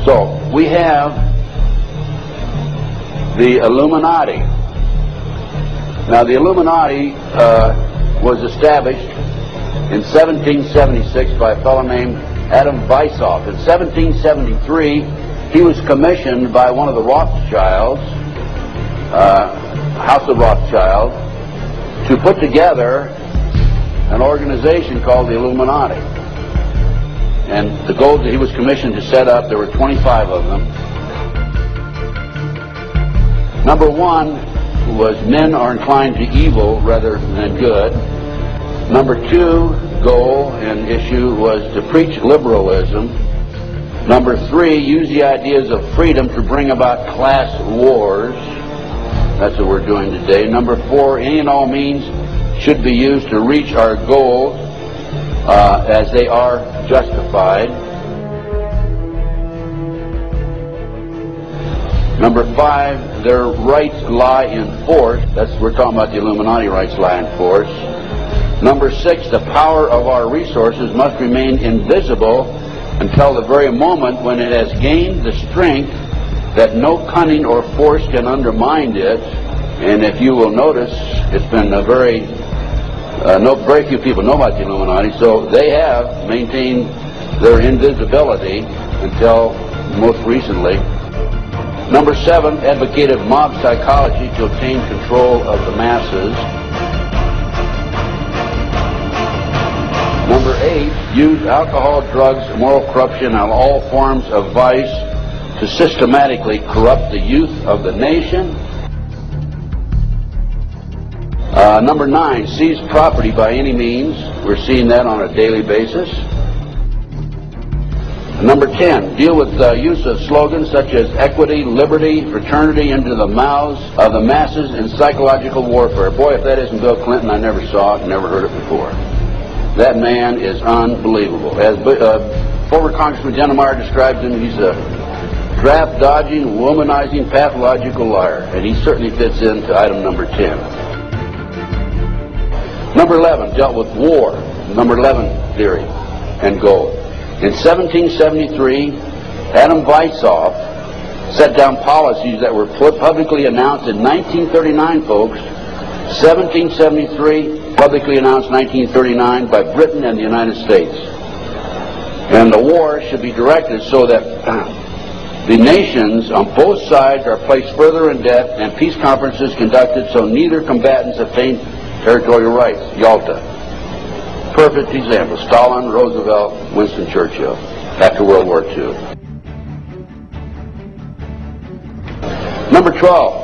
So we have the Illuminati. Now the Illuminati was established in 1776 by a fellow named Adam Weishaupt. In 1773 he was commissioned by one of the Rothschilds, House of Rothschild, to put together an organization called the Illuminati. And the goals that he was commissioned to set up, there were 25 of them. Number one was men are inclined to evil rather than good. Number two goal and issue was to preach liberalism. Number three, use the ideas of freedom to bring about class wars. That's what we're doing today. Number four, any and all means should be used to reach our goals as they are justified. Number five, their rights lie in force. We're talking about the Illuminati rights lie in force. Number six, the power of our resources must remain invisible until the very moment when it has gained the strength that no cunning or force can undermine it. And if you will notice, it's been very few people know about the Illuminati, so they have maintained their invisibility until most recently. Number seven, advocated mob psychology to obtain control of the masses. Number eight, use alcohol, drugs, moral corruption, and all forms of vice to systematically corrupt the youth of the nation. Number nine, seize property by any means. We're seeing that on a daily basis. Number 10, deal with the use of slogans such as equity, liberty, fraternity into the mouths of the masses in psychological warfare. Boy, if that isn't Bill Clinton, I never saw it, never heard it before. That man is unbelievable. As former Congressman Dennemeyer describes him, he's a draft-dodging, womanizing, pathological liar, and he certainly fits into item number 10. Number 11 dealt with war, number 11 theory and goal. In 1773, Adam Weishaupt set down policies that were publicly announced in 1939, folks. 1773, publicly announced 1939 by Britain and the United States. And the war should be directed so that the nations on both sides are placed further in debt and peace conferences conducted so neither combatants obtain territorial rights. Yalta. Perfect example. Stalin, Roosevelt, Winston Churchill after World War II. Number 12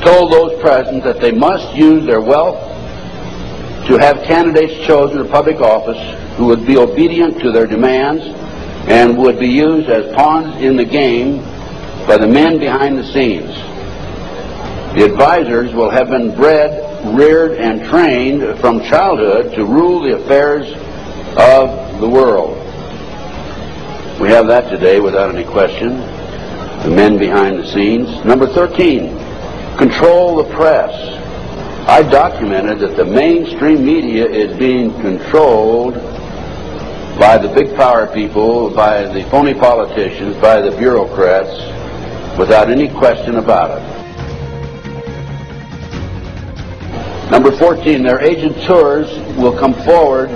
told those present that they must use their wealth to have candidates chosen to public office who would be obedient to their demands and would be used as pawns in the game by the men behind the scenes. The advisors will have been bred, reared, and trained from childhood to rule the affairs of the world. We have that today without any question. The men behind the scenes. Number 13, control the press. I documented that the mainstream media is being controlled by the big power people, by the phony politicians, by the bureaucrats, without any question about it. Number 14, their agenteurs will come forward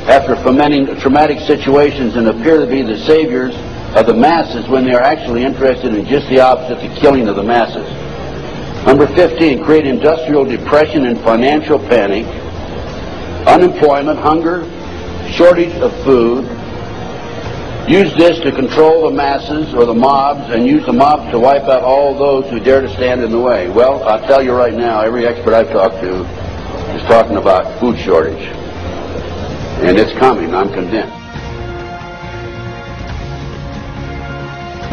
after fomenting traumatic situations and appear to be the saviors of the masses when they are actually interested in just the opposite, the killing of the masses. Number 15, create industrial depression and financial panic, unemployment, hunger, shortage of food. Use this to control the masses or the mobs, and use the mobs to wipe out all those who dare to stand in the way. Well, I'll tell you right now, every expert I've talked to is talking about food shortage. And it's coming, I'm convinced.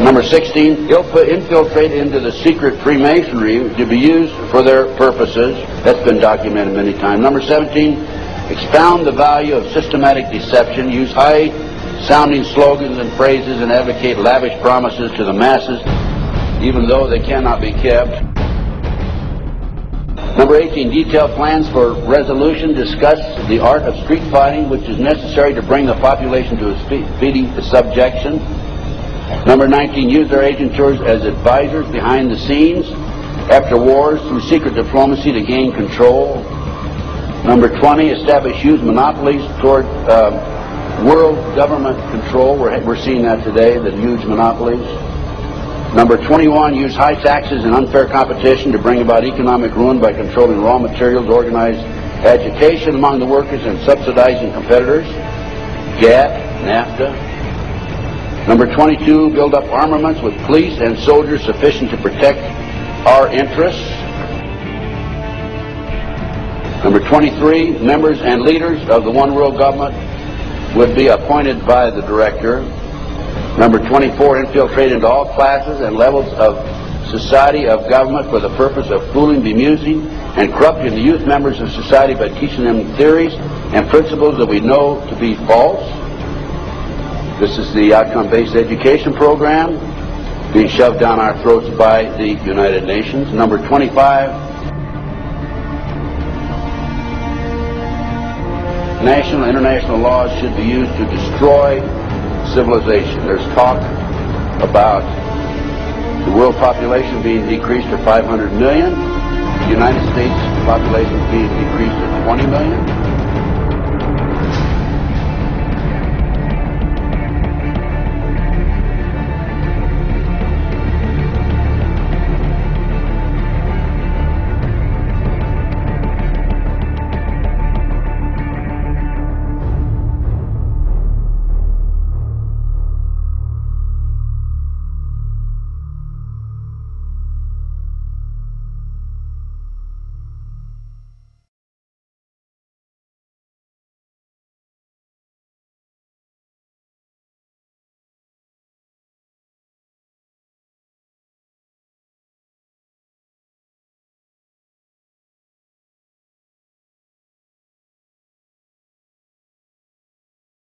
Number 16, infiltrate into the secret Freemasonry to be used for their purposes. That's been documented many times. Number 17, expound the value of systematic deception. Use high-sounding slogans and phrases and advocate lavish promises to the masses, even though they cannot be kept. Number 18, detail plans for resolution. Discuss the art of street fighting, which is necessary to bring the population to a speedy subjection. Number 19, use their agentures as advisors behind the scenes after wars through secret diplomacy to gain control. Number 20, establish huge monopolies toward world government control. We're seeing that today, the huge monopolies. Number 21, use high taxes and unfair competition to bring about economic ruin by controlling raw materials, organized agitation among the workers, and subsidizing competitors. GATT, NAFTA. Number 22, build up armaments with police and soldiers sufficient to protect our interests. Number 23, members and leaders of the one world government would be appointed by the director. Number 24, infiltrate into all classes and levels of society, of government, for the purpose of fooling, bemusing, and corrupting the youth members of society by teaching them theories and principles that we know to be false. This is the outcome-based education program being shoved down our throats by the United Nations. Number 25, national and international laws should be used to destroy civilization. There's talk about the world population being decreased to 500 million, the United States population being decreased to 20 million.